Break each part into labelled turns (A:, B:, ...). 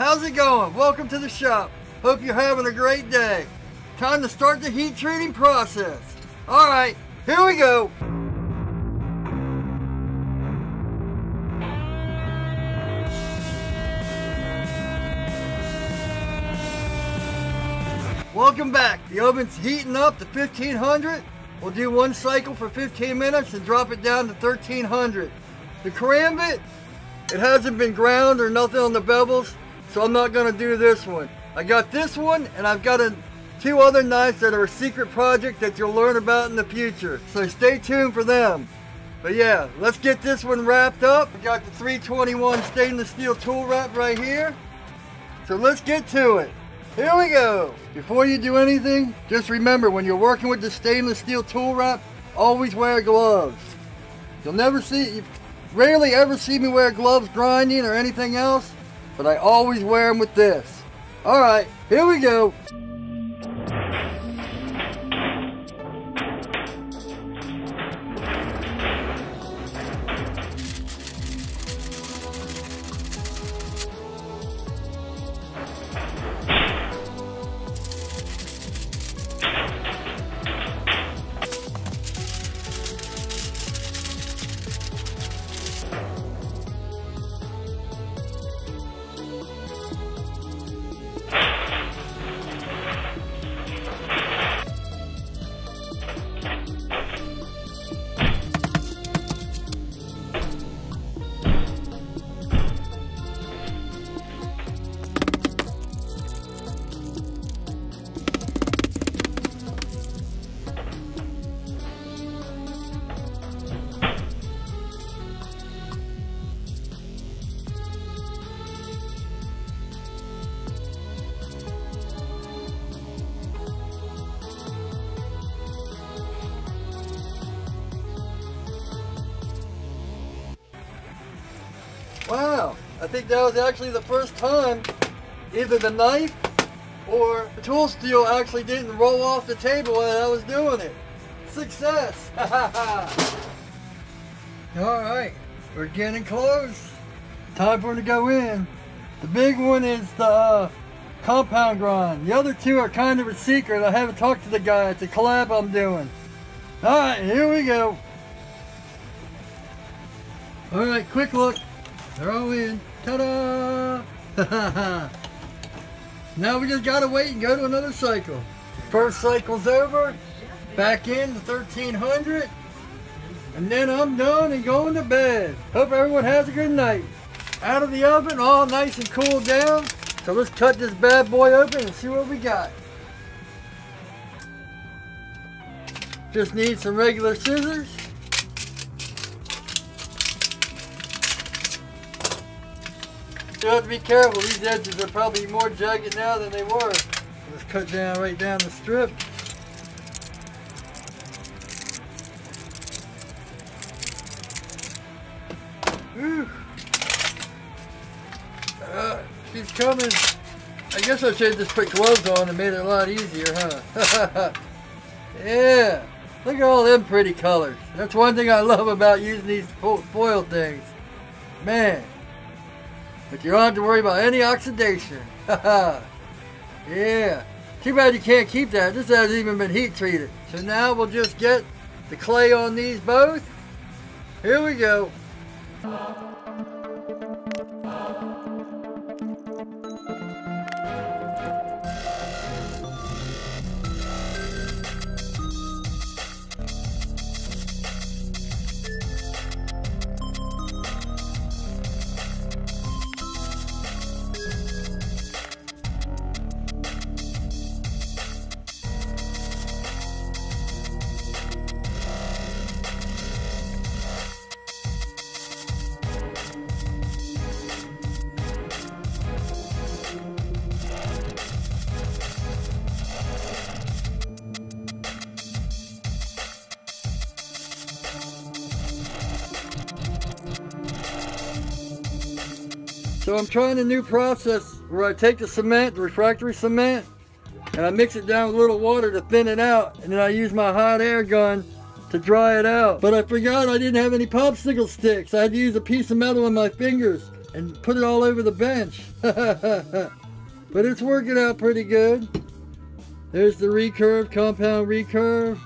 A: how's it going? Welcome to the shop. Hope you're having a great day. Time to start the heat treating process. Alright, here we go. Welcome back. The oven's heating up to 1500. We'll do one cycle for 15 minutes and drop it down to 1300. The Karambit, it hasn't been ground or nothing on the bevels, so I'm not going to do this one. I got this one, and I've got two other knives that are a secret project that you'll learn about in the future. So stay tuned for them. But yeah, let's get this one wrapped up. We got the 321 stainless steel tool wrap right here. So let's get to it. Here we go. Before you do anything, just remember when you're working with the stainless steel tool wrap, always wear gloves. You rarely ever see me wear gloves grinding or anything else, but I always wear them with this. Alright, here we go. Wow, I think that was actually the first time either the knife or the tool steel actually didn't roll off the table while I was doing it. Success! Alright, we're getting close. Time for it to go in. The big one is the compound grind. The other two are kind of a secret. I haven't talked to the guy. It's a collab I'm doing. Alright, here we go. Alright, quick look. They're all in. Ta-da! Now we just gotta wait and go to another cycle. First cycle's over. Back in to 1300. And then I'm done and going to bed. Hope everyone has a good night. Out of the oven, all nice and cooled down. So let's cut this bad boy open and see what we got. Just need some regular scissors. You have to be careful, these edges are probably more jagged now than they were. Let's cut down right down the strip. Whew. She's coming. I guess I should have just put gloves on and made it a lot easier, huh? Yeah, look at all them pretty colors. That's one thing I love about using these foil things. Man. But you don't have to worry about any oxidation. Yeah. Too bad you can't keep that. This hasn't even been heat treated. So now we'll just get the clay on these both. Here we go. So I'm trying a new process where I take the cement, the refractory cement, and I mix it down with a little water to thin it out, and then I use my hot air gun to dry it out. But I forgot I didn't have any popsicle sticks. I had to use a piece of metal in my fingers. and put it all over the bench. But it's working out pretty good. There's the recurve, compound recurve.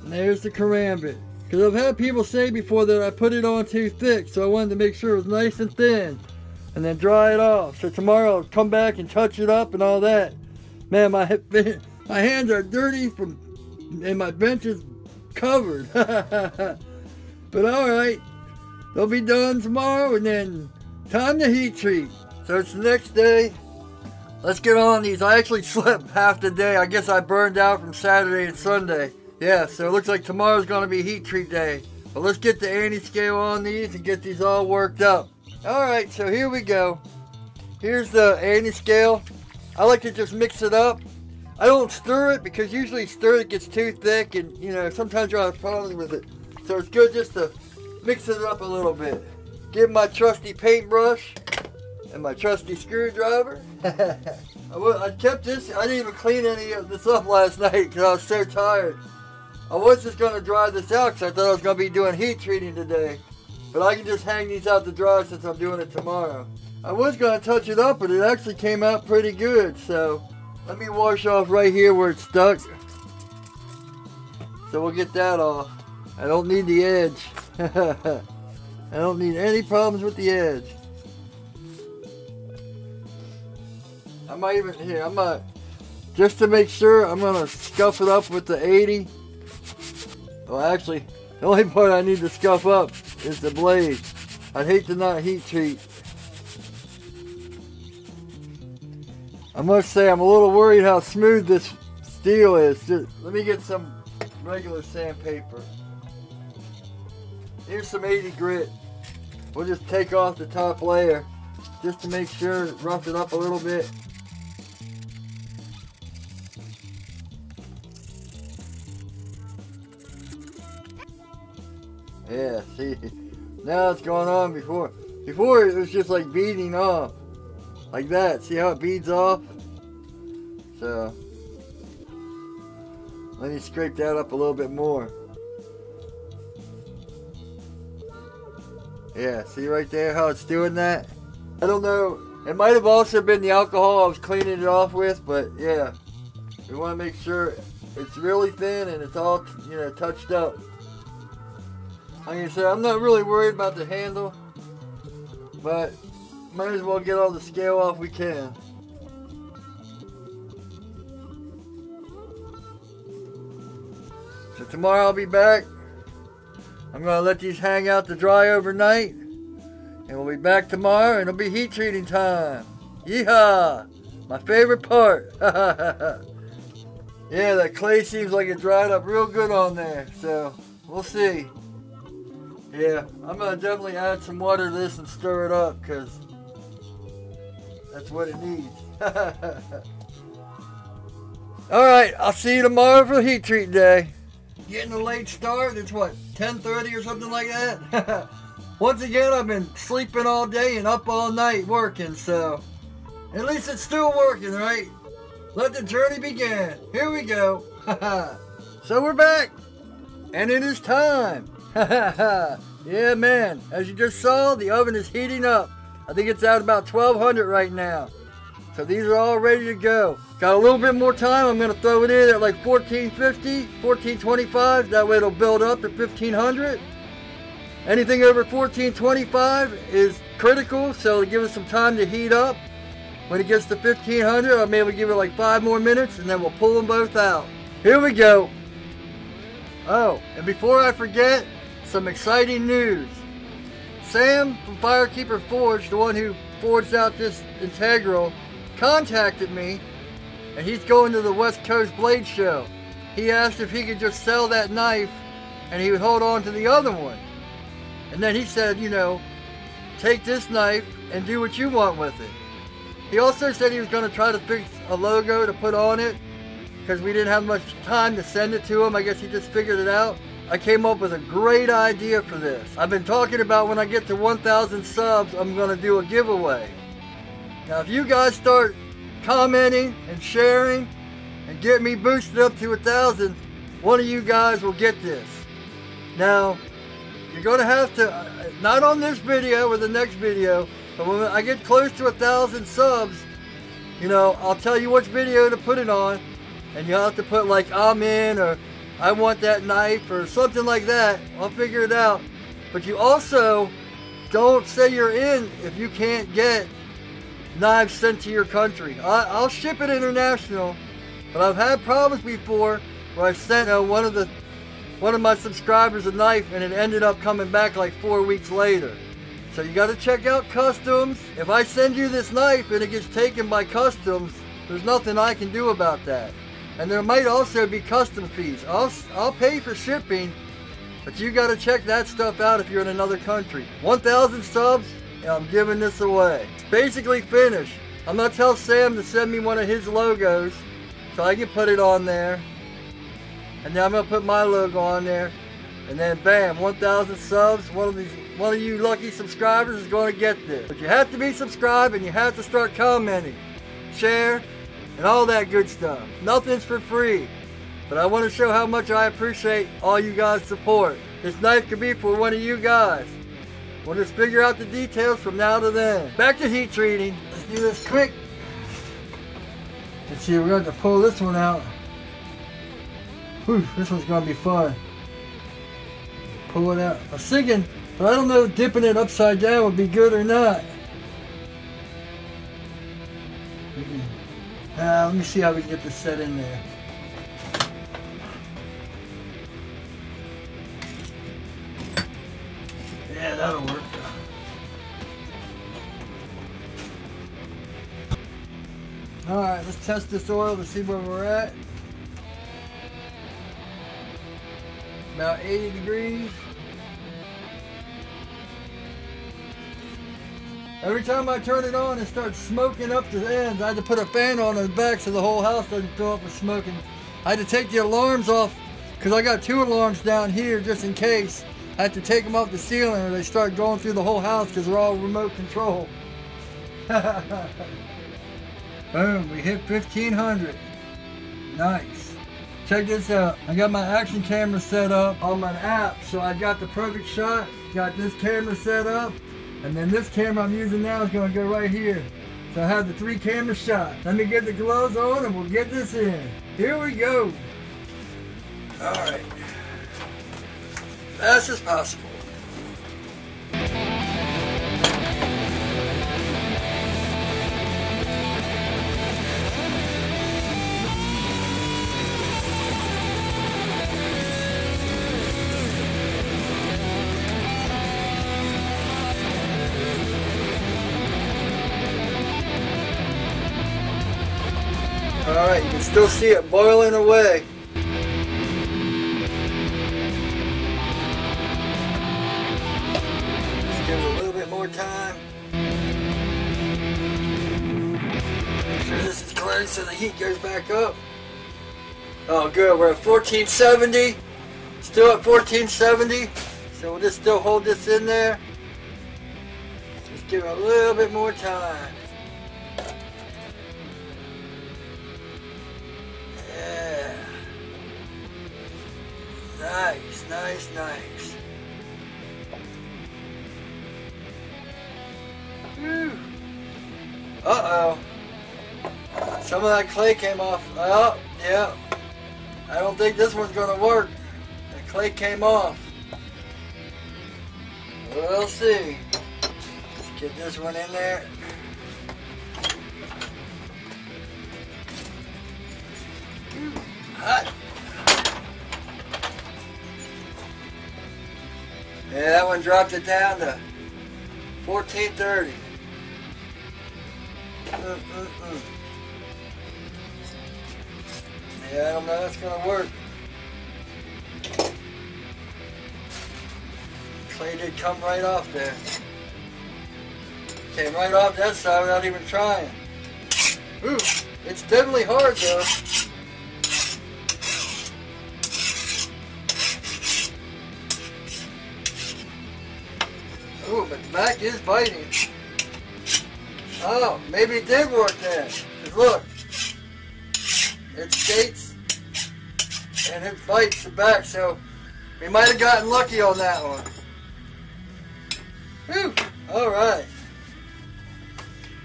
A: And there's the Karambit. Because I've had people say before that I put it on too thick, so I wanted to make sure it was nice and thin. And then dry it off. So tomorrow I'll come back and touch it up and all that. Man, my hands are dirty and my bench is covered. But alright. They'll be done tomorrow and then time to heat treat. So it's the next day. Let's get on these. I actually slept half the day. I guess I burned out from Saturday and Sunday. Yeah, so it looks like tomorrow's going to be heat treat day. But let's get the anti-scale on these and get these all worked up. Alright, so here we go. Here's the anti-scale. I like to just mix it up. I don't stir it because usually stir it gets too thick and, you know, sometimes you'll have problems with it. So it's good just to mix it up a little bit. Get my trusty paintbrush and my trusty screwdriver. I kept this. I didn't even clean any of this up last night because I was so tired. I was just going to dry this out because I thought I was going to be doing heat treating today. But I can just hang these out to dry since I'm doing it tomorrow. I was going to touch it up, but it actually came out pretty good. So let me wash off right here where it's stuck. So we'll get that off. I don't need the edge. I don't need any problems with the edge. I might even, here, I'm going to, just to make sure, I'm going to scuff it up with the 80. Well, actually, the only part I need to scuff up is the blade. I'd hate to not heat treat. I must say, I'm a little worried how smooth this steel is. Just, let me get some regular sandpaper. Here's some 80 grit. We'll just take off the top layer just to make sure, rough it up a little bit. Yeah, see, now it's going on. Before it was just like beading off, like that. See how it beads off? So, let me scrape that up a little bit more. Yeah, see right there how it's doing that? I don't know, it might have also been the alcohol I was cleaning it off with, but yeah. We want to make sure it's really thin and it's all, you know, touched up. Like I said, I'm not really worried about the handle, but might as well get all the scale off we can. So tomorrow I'll be back. I'm going to let these hang out to dry overnight, and we'll be back tomorrow and it'll be heat treating time. Yeehaw! My favorite part. Yeah, that clay seems like it dried up real good on there, so we'll see. Yeah, I'm going to definitely add some water to this and stir it up because that's what it needs. Alright, I'll see you tomorrow for heat treat day. Getting a late start, it's what, 10:30 or something like that? Once again, I've been sleeping all day and up all night working, so at least it's still working, right? Let the journey begin. Here we go. So we're back, and it is time. Yeah, man, as you just saw, the oven is heating up. I think it's at about 1200 right now. So these are all ready to go. Got a little bit more time. I'm going to throw it in at like 1450, 1425. That way it'll build up to 1500. Anything over 1425 is critical, so it'll give us some time to heat up. When it gets to 1500, I'll be able to give it like 5 more minutes, and then we'll pull them both out. Here we go. Oh, and before I forget, some exciting news. Sam from Firekeeper Forge, the one who forged out this integral, contacted me, and he's going to the West Coast Blade Show. He asked if he could just sell that knife and he would hold on to the other one. And then he said, you know, take this knife and do what you want with it. He also said he was going to try to fix a logo to put on it because we didn't have much time to send it to him. I guess he just figured it out. I came up with a great idea for this. I've been talking about when I get to 1,000 subs, I'm going to do a giveaway. Now, if you guys start commenting and sharing and get me boosted up to 1,000, one of you guys will get this. Now, you're going to have to, not on this video or the next video, but when I get close to 1,000 subs, you know, I'll tell you which video to put it on, and you'll have to put like I'm in, or I want that knife, or something like that. I'll figure it out. But you also don't say you're in if you can't get knives sent to your country. I'll ship it international, but I've had problems before where I sent one of my subscribers a knife and it ended up coming back like 4 weeks later. So you got to check out customs. If I send you this knife and it gets taken by customs, there's nothing I can do about that. And there might also be custom fees. I'll pay for shipping, but you got to check that stuff out if you're in another country. 1,000 subs, and I'm giving this away. It's basically finished. I'm going to tell Sam to send me one of his logos so I can put it on there. And then I'm going to put my logo on there. And then bam, 1,000 subs. One of you lucky subscribers is going to get this. But you have to be subscribed and you have to start commenting, share, and all that good stuff. Nothing's for free. But I want to show how much I appreciate all you guys' support. This knife could be for one of you guys. We'll just figure out the details from now to then. Back to heat treating. Let's do this quick. Let's see, we're going to pull this one out. Whew, this one's going to be fun. Pull it out. I was thinking, but I don't know if dipping it upside down would be good or not. Let me see how we can get this set in there. Yeah, that'll work. Alright, let's test this oil to see where we're at. About 80 degrees. Every time I turn it on, it starts smoking up the ends. I had to put a fan on the back so the whole house doesn't fill up with smoking. I had to take the alarms off because I got 2 alarms down here just in case. I had to take them off the ceiling or they start going through the whole house because they're all remote control. Boom, we hit 1,500. Nice. Check this out. I got my action camera set up on my app, so I got the perfect shot. Got this camera set up, and then this camera I'm using now is going to go right here. So I have the 3 camera shot. Let me get the gloves on and we'll get this in. Here we go. Alright. Fast as possible. Alright, you can still see it boiling away. Just give it a little bit more time. Make sure this is closed so the heat goes back up. Oh good, we're at 1470. Still at 1470. So we'll just still hold this in there. Just give it a little bit more time. Nice, nice, nice. Whew. Uh-oh. Some of that clay came off. Oh, yeah. I don't think this one's going to work. The clay came off. We'll see. Let's get this one in there. Hot. Yeah, that one dropped it down to 1430. Yeah, I don't know if that's going to work. Clay did come right off there. Came right off that side without even trying. Ooh, it's definitely hard though. Ooh, but the back is biting. Oh, maybe it did work then. 'Cause look, it skates and it bites the back, so we might have gotten lucky on that one. Whew. Alright.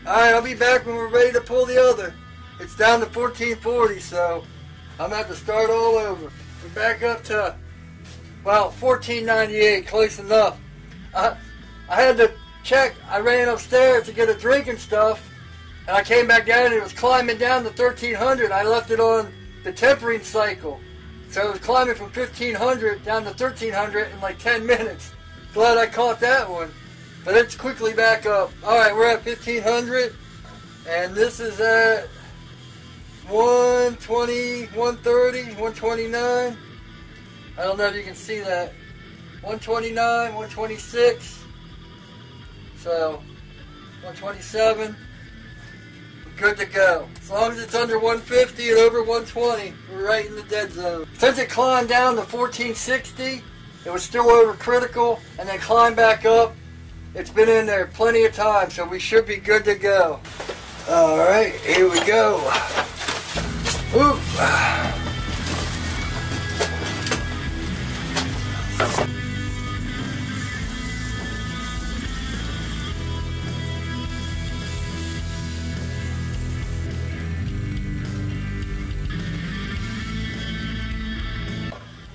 A: Alright, I'll be back when we're ready to pull the other. It's down to 1440, so I'm going to have to start all over. We're back up to, well, 1498, close enough. I had to check. I ran upstairs to get a drink and stuff, and I came back down and it was climbing down to 1300. I left it on the tempering cycle. So it was climbing from 1500 down to 1300 in like 10 minutes. Glad I caught that one. But it's quickly back up. Alright, we're at 1500. And this is at 120, 130, 129. I don't know if you can see that. 129, 126. So, 127. Good to go. As long as it's under 150 and over 120, we're right in the dead zone. Since it climbed down to 1460, it was still over critical, and then climbed back up. It's been in there plenty of time, so we should be good to go. Alright, here we go. Oop.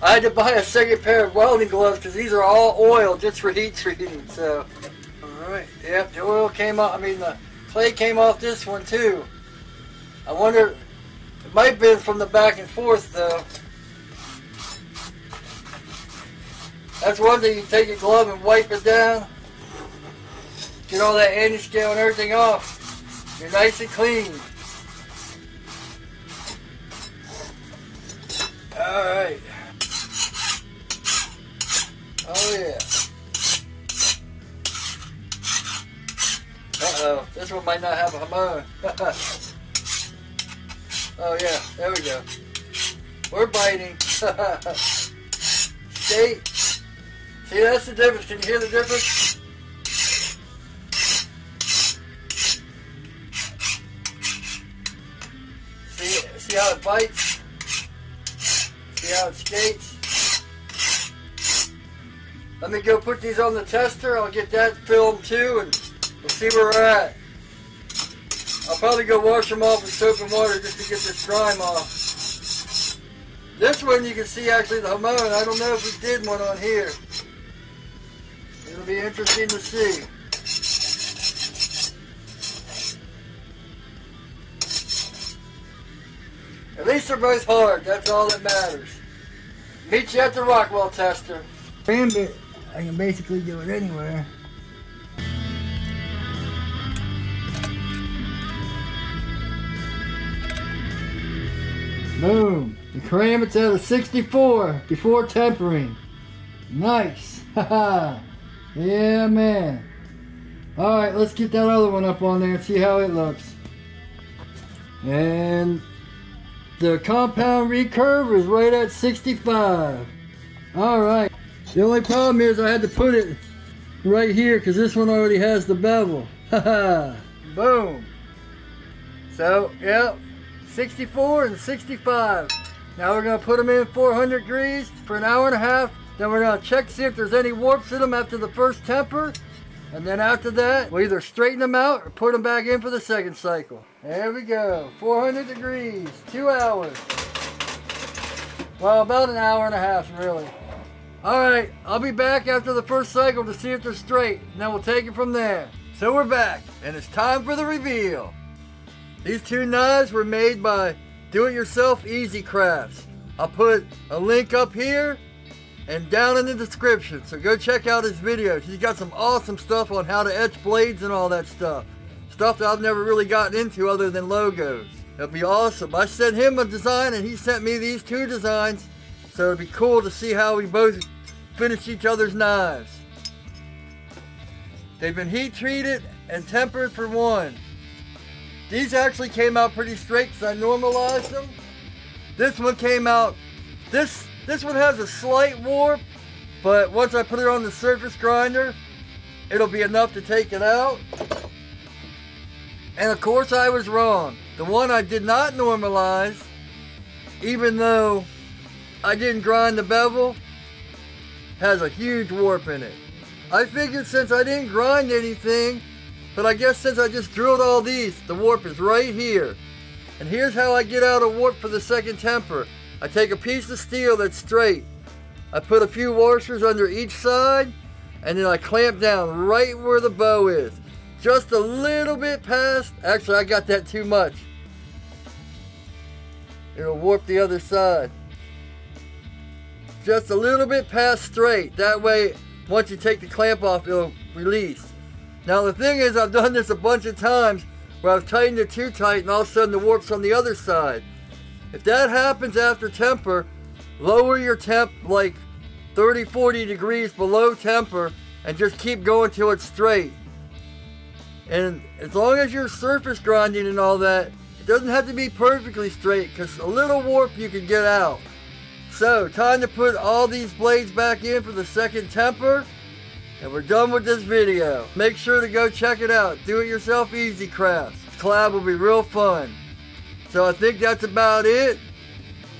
A: I had to buy a second pair of welding gloves because these are all oil just for heat treating. So, alright, yep, the oil came off. I mean, the clay came off this one too. I wonder, it might have been from the back and forth though. That's one thing, you take your glove and wipe it down. Get all that anti-scale and everything off. You're nice and clean. Alright. Oh yeah. Uh-oh, this one might not have a hamon. Oh yeah, there we go. We're biting. Skate. See, that's the difference. Can you hear the difference? See how it bites? See how it skates? Let me go put these on the tester. I'll get that filmed too, and we'll see where we're at. I'll probably go wash them off with soap and water just to get this grime off. This one you can see actually the hamon. I don't know if we did one on here. It'll be interesting to see. At least they're both hard. That's all that matters. Meet you at the Rockwell tester. Karambit, I can basically do it anywhere. Boom. The Karambit's at a 64 before tempering. Nice. Haha. Yeah, man. Alright, let's get that other one up on there and see how it looks. And the compound recurve is right at 65. Alright. The only problem is I had to put it right here because this one already has the bevel. Haha. Boom. So, yep. 64 and 65. Now we're going to put them in 400 degrees for an hour and a half. Then we're going to check to see if there's any warps in them after the first temper. And then after that, we'll either straighten them out or put them back in for the second cycle. There we go. 400 degrees, 2 hours. Well, about an hour and a half, really. Alright, I'll be back after the first cycle to see if they're straight. And then we'll take it from there. So we're back, and it's time for the reveal. These two knives were made by Do-It-Yourself Easy Crafts. I'll put a link up here and down in the description, so go check out his videos. He's got some awesome stuff on how to etch blades and all that stuff. Stuff that I've never really gotten into other than logos. It'll be awesome. I sent him a design and he sent me these two designs, so it'll be cool to see how we both finish each other's knives. They've been heat treated and tempered for one. These actually came out pretty straight because I normalized them. This one came out, this one has a slight warp, but once I put it on the surface grinder, it'll be enough to take it out. And of course I was wrong. The one I did not normalize, even though I didn't grind the bevel, has a huge warp in it. I figured since I didn't grind anything, but I guess since I just drilled all these, the warp is right here. And here's how I get out a warp for the second temper. I take a piece of steel that's straight. I put a few washers under each side, and then I clamp down right where the bow is. Just a little bit past, actually I got that too much. It'll warp the other side. Just a little bit past straight. That way, once you take the clamp off, it'll release. Now the thing is, I've done this a bunch of times where I've tightened it too tight and all of a sudden the warp's on the other side. If that happens after temper, lower your temp like 30-40 degrees below temper and just keep going till it's straight. And as long as you're surface grinding and all that, it doesn't have to be perfectly straight, because a little warp you can get out. So, time to put all these blades back in for the second temper, and we're done with this video. Make sure to go check it out. Do it yourself easy crafts. This collab will be real fun. So I think that's about it.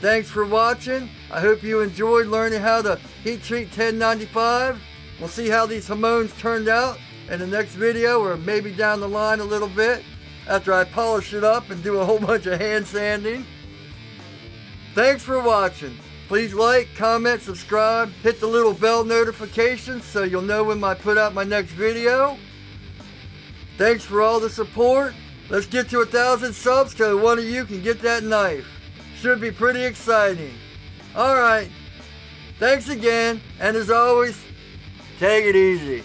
A: Thanks for watching. I hope you enjoyed learning how to heat treat 1095. We'll see how these hamons turned out in the next video, or maybe down the line a little bit after I polish it up and do a whole bunch of hand sanding. Thanks for watching. Please like, comment, subscribe, hit the little bell notification so you'll know when I put out my next video. Thanks for all the support. Let's get to 1,000 subs so one of you can get that knife. Should be pretty exciting. Alright, thanks again, and as always, take it easy.